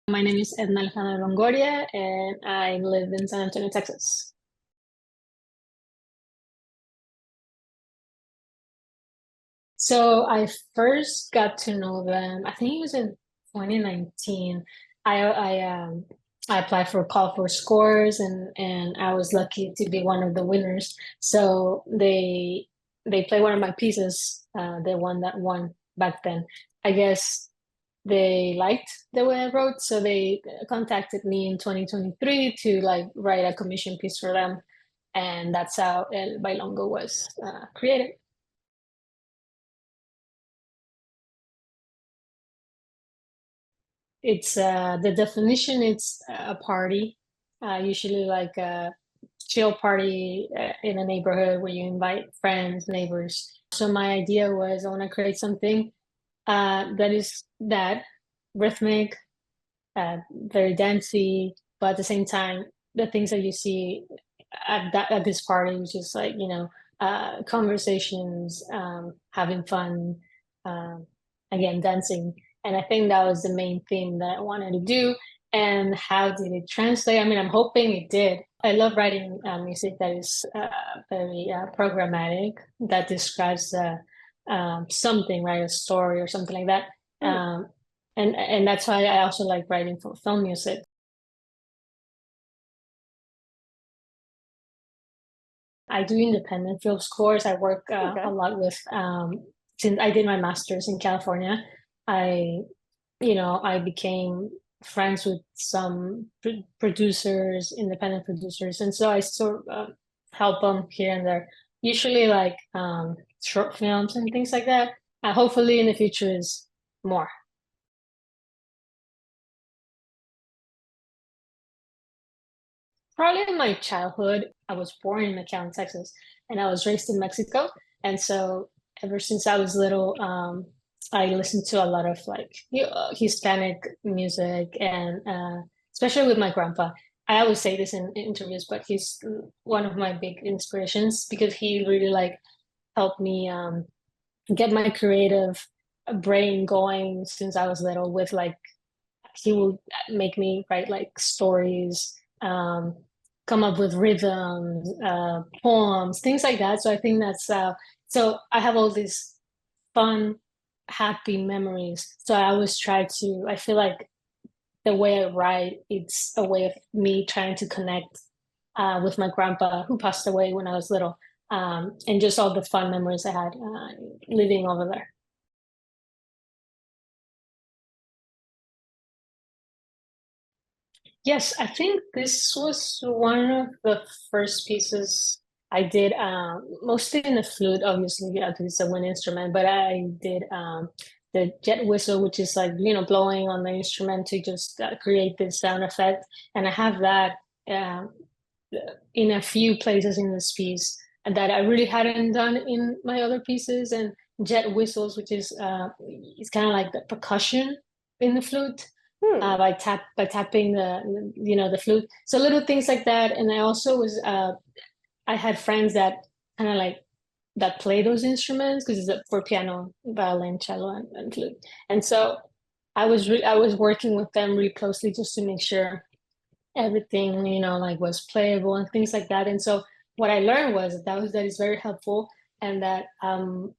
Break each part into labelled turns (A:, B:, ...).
A: My name is Edna Longoria, and I live in San Antonio, Texas. So I first got to know them, I think it was in 2019. I applied for Call for Scores, and I was lucky to be one of the winners. So they played one of my pieces, the one that won back then. I guess they liked the way I wrote, so they contacted me in 2023 to like write a commission piece for them, and that's how El Bailongo was created. It's the definition. It's a party, usually like a chill party in a neighborhood where you invite friends, neighbors. So my idea was I want to create something that is that rhythmic, very dancey, but at the same time, the things that you see at this party, which is like conversations, having fun, um, again dancing, and I think that was the main thing that I wanted to do. And how did it translate? I mean, I'm hoping it did. I love writing music that is very programmatic, that describes something, right? A story or something like that.
B: Mm.
A: And that's why I also like writing for film music. I do independent film scores. I work
B: Okay.
A: a lot with since I did my master's in California. I I became friends with some producers, independent producers, and so I sort of help them here and there. Usually like short films and things like that. Hopefully in the future is more. Probably in my childhood. I was born in McAllen, Texas, and I was raised in Mexico. And so ever since I was little, I listened to a lot of like Hispanic music, and especially with my grandpa. I always say this in interviews, but he's one of my big inspirations because he really like helped me get my creative brain going since I was little. With like he will make me write like stories, come up with rhythms, poems, things like that. So I think that's so I have all these fun, happy memories. So I always try to, I feel like the way I write, it's a way of me trying to connect with my grandpa who passed away when I was little, and just all the fun memories I had living over there. Yes, I think this was one of the first pieces I did, mostly in the flute, obviously, yeah, because it's a wind instrument, but I did the jet whistle, which is like, blowing on the instrument to just create this sound effect. And I have that uh, in a few places in this piece that I really hadn't done in my other pieces. And jet whistles, which is it's kind of like the percussion in the flute,
B: Hmm.
A: by tapping the flute. So little things like that. And I also was I had friends that kind of like that play those instruments because it's for piano, violin, cello, and flute. And so I was working with them really closely just to make sure everything like was playable and things like that. And so what I learned was that is very helpful, and that I'm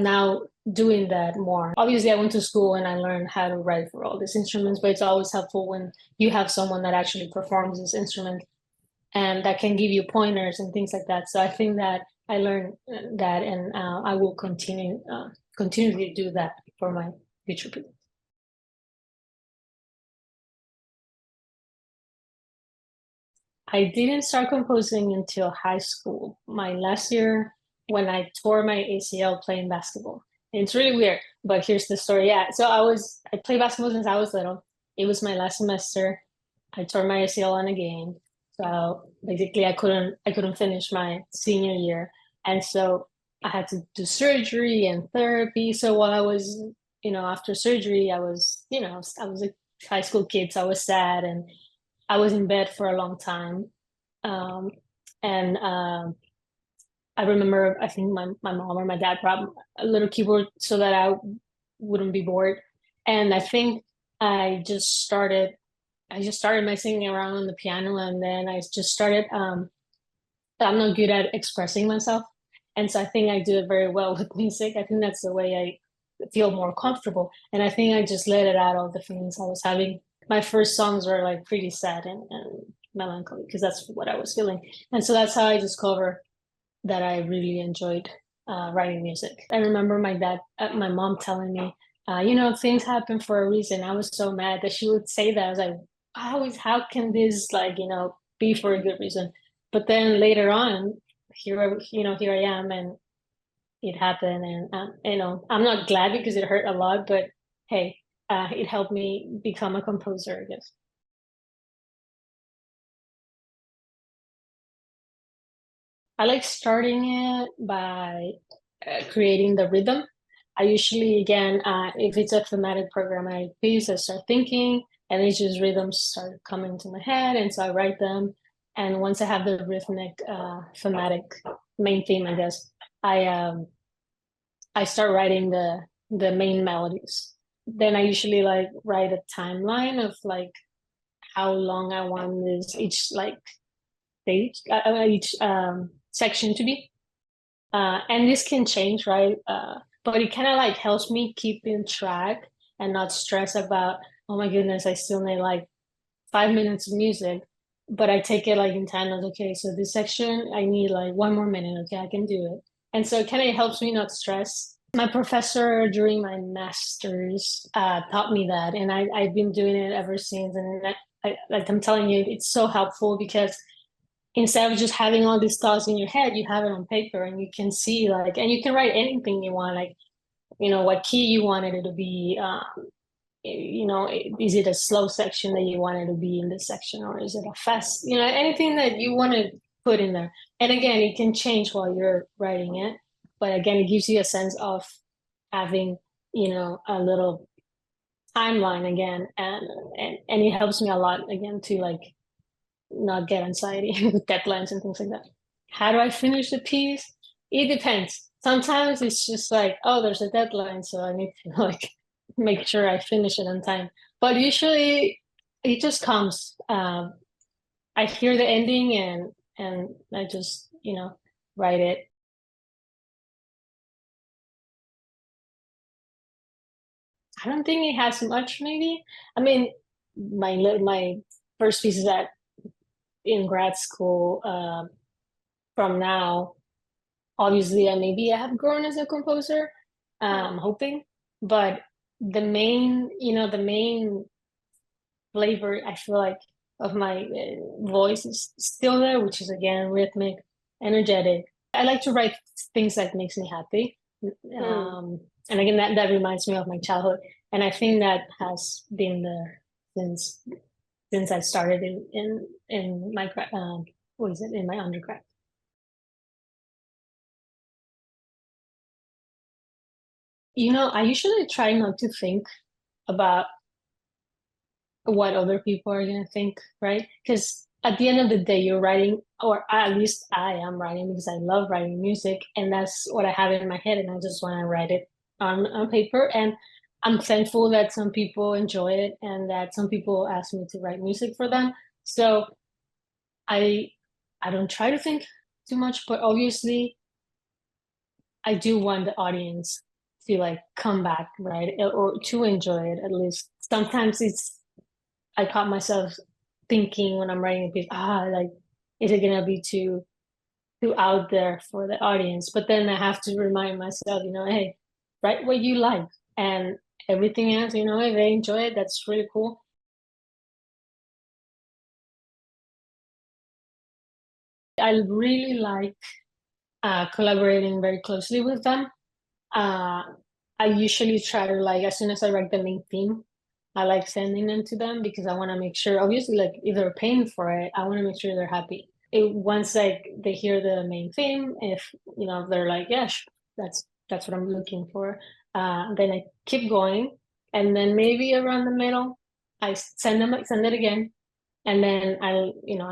A: now doing that more. Obviously I went to school and I learned how to write for all these instruments, but it's always helpful when you have someone that actually performs this instrument and that can give you pointers and things like that. So I think that I learned that, and I will continue to do that for my future people. I didn't start composing until high school, my last year when I tore my ACL playing basketball. And it's really weird, but here's the story. Yeah, so I played basketball since I was little. It was my last semester. I tore my ACL on a game. So basically I couldn't finish my senior year. And so I had to do surgery and therapy. So while I was, after surgery, I was a high school kid, so I was sad, and I was in bed for a long time. Um, and I remember, I think my mom or my dad brought a little keyboard so that I wouldn't be bored. And I think I just started I just started messing around on the piano, and then I just started I'm not good at expressing myself. And so I think I do it very well with music. I think that's the way I feel more comfortable. And I think I just let it out all the feelings I was having. My first songs were like pretty sad and melancholy because that's what I was feeling. And so that's how I discovered that I really enjoyed writing music. I remember my mom telling me, things happen for a reason. I was so mad that she would say that. I was like, how can this like, be for a good reason? But then later on, here I am, and it happened, and I'm not glad because it hurt a lot, but hey, it helped me become a composer, I guess. I like starting it by creating the rhythm. I usually, again, if it's a thematic program I use, I start thinking, and it's just rhythms start coming to my head, and so I write them. And once I have the rhythmic, thematic main theme, I guess I start writing the main melodies. Then I usually like write a timeline of like how long I want this each section to be. And this can change, right? But it kind of like helps me keep in track and not stress about, oh my goodness, I still need like 5 minutes of music. But I take it like in time of, okay, so this section, I need like 1 more minute. Okay, I can do it. And so it kind of helps me not stress. My professor during my master's taught me that, and I've been doing it ever since. And like I'm telling you, it's so helpful because instead of just having all these thoughts in your head, you have it on paper, and you can see like, and you can write anything you want, like, what key you wanted it to be. Is it a slow section that you wanted to be in this section, or is it a fast, anything that you want to put in there. And again, it can change while you're writing it, but again, it gives you a sense of having, a little timeline again, and it helps me a lot again to like not get anxiety with deadlines and things like that. How do I finish the piece? It depends. Sometimes it's just like, oh, there's a deadline, so I need to like make sure I finish it on time. But usually it just comes. I hear the ending, and I just, write it. I don't think it has much, maybe. I mean, my first piece is at in grad school. From now, obviously, maybe I have grown as a composer. I'm hoping, but the main flavor I feel like of my voice is still there, which is again rhythmic, energetic. I like to write things that makes me happy,
B: Mm.
A: and again that reminds me of my childhood, and I think that has been there since I started in my what is it in my undergrad. I usually try not to think about what other people are going to think, right? Because at the end of the day, you're writing, or at least I am writing because I love writing music, and that's what I have in my head, and I just want to write it on paper. And I'm thankful that some people enjoy it and that some people ask me to write music for them. So I I don't try to think too much, but obviously I do want the audience to like come back, right? Or to enjoy it at least. Sometimes I caught myself thinking when I'm writing a piece, like, is it gonna be too out there for the audience? But then I have to remind myself, hey, write what you like, and everything else, if they enjoy it, that's really cool. I really like collaborating very closely with them. Uh, I usually try to like as soon as I write the main theme, I like sending them to them because I want to make sure. Obviously, like if they're paying for it, I want to make sure they're happy. Once like they hear the main theme, if they're like, yeah, that's what I'm looking for. Then I keep going, and then maybe around the middle, I send it again, and then I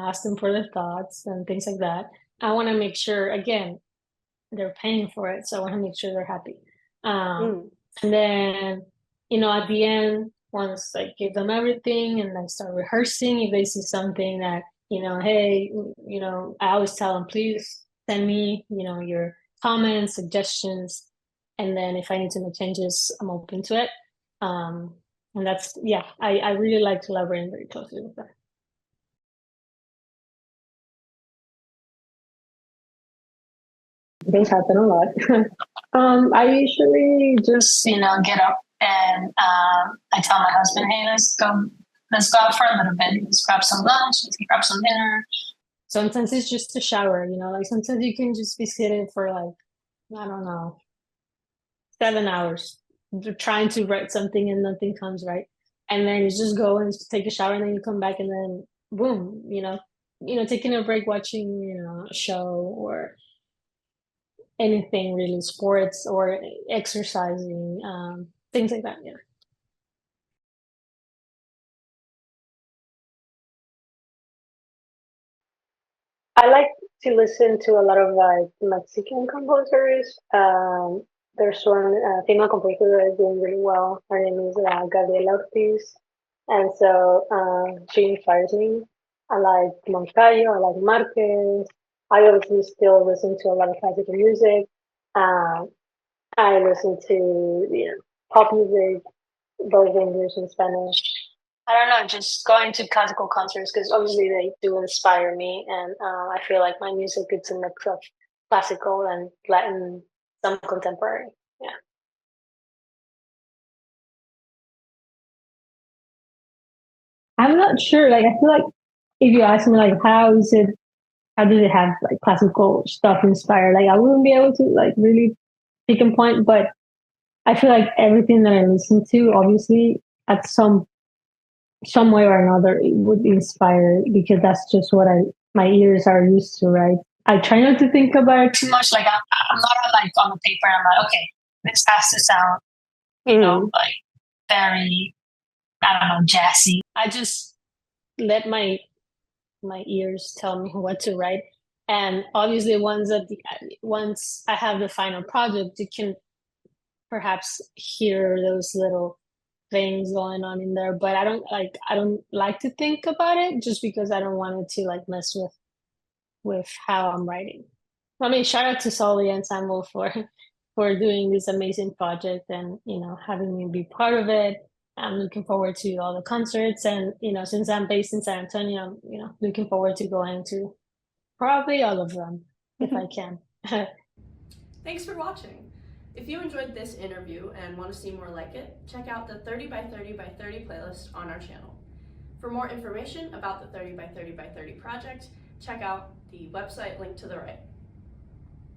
A: ask them for their thoughts and things like that. I want to make sure again they're paying for it, so I want to make sure they're happy. Um,
B: Mm.
A: and then, at the end. once I give them everything and I start rehearsing, if they see something that, hey, I always tell them, please send me, your comments, suggestions. And then if I need to make changes, I'm open to it. Um, and that's, yeah, I really like collaborating very closely with them. Things happen a lot. I usually just, get up and I tell my husband, hey, let's go out for a little bit. Let's grab some lunch, let's grab some dinner. Sometimes it's just a shower, like sometimes you can just be sitting for like, I don't know, 7 hours trying to write something and nothing comes right. And then you just go and take a shower and then you come back and then boom, taking a break, watching, a show or anything really, sports or exercising, things like that. Yeah. I like to listen to a lot of like Mexican composers. There's one female composer that is doing really well. Her name is Gabriela Ortiz, and so she inspires me. I like Moncayo, I like Marquez. I obviously still listen to a lot of classical music. Um, I listen to pop music, both English and Spanish. I don't know, just going to classical concerts because obviously they do inspire me, and I feel like my music is a mix of classical and Latin, some contemporary. Yeah, I'm not sure. Like, I feel like if you ask me, like, how did it have like classical stuff inspired? Like, I wouldn't be able to like really pick a point, but I feel like everything that I listen to, obviously, at some way or another, it would inspire because that's just what my ears are used to, right? I try not to think about it too much. Like I'm not like on the paper. I'm like, okay, this has to sound, like very, I don't know, jazzy. I just let my ears tell me what to write, and obviously, once I have the final project, you can perhaps hear those little things going on in there. But I don't like to think about it just because I don't want it to like mess with how I'm writing. I mean, shout out to Solly Ensemble for doing this amazing project and having me be part of it. I'm looking forward to all the concerts, and since I'm based in San Antonio, I'm looking forward to going to probably all of them if I can.
B: Thanks for watching. If you enjoyed this interview and want to see more like it, check out the 30 by 30 by 30 playlist on our channel. For more information about the 30 by 30 by 30 project, check out the website linked to the right.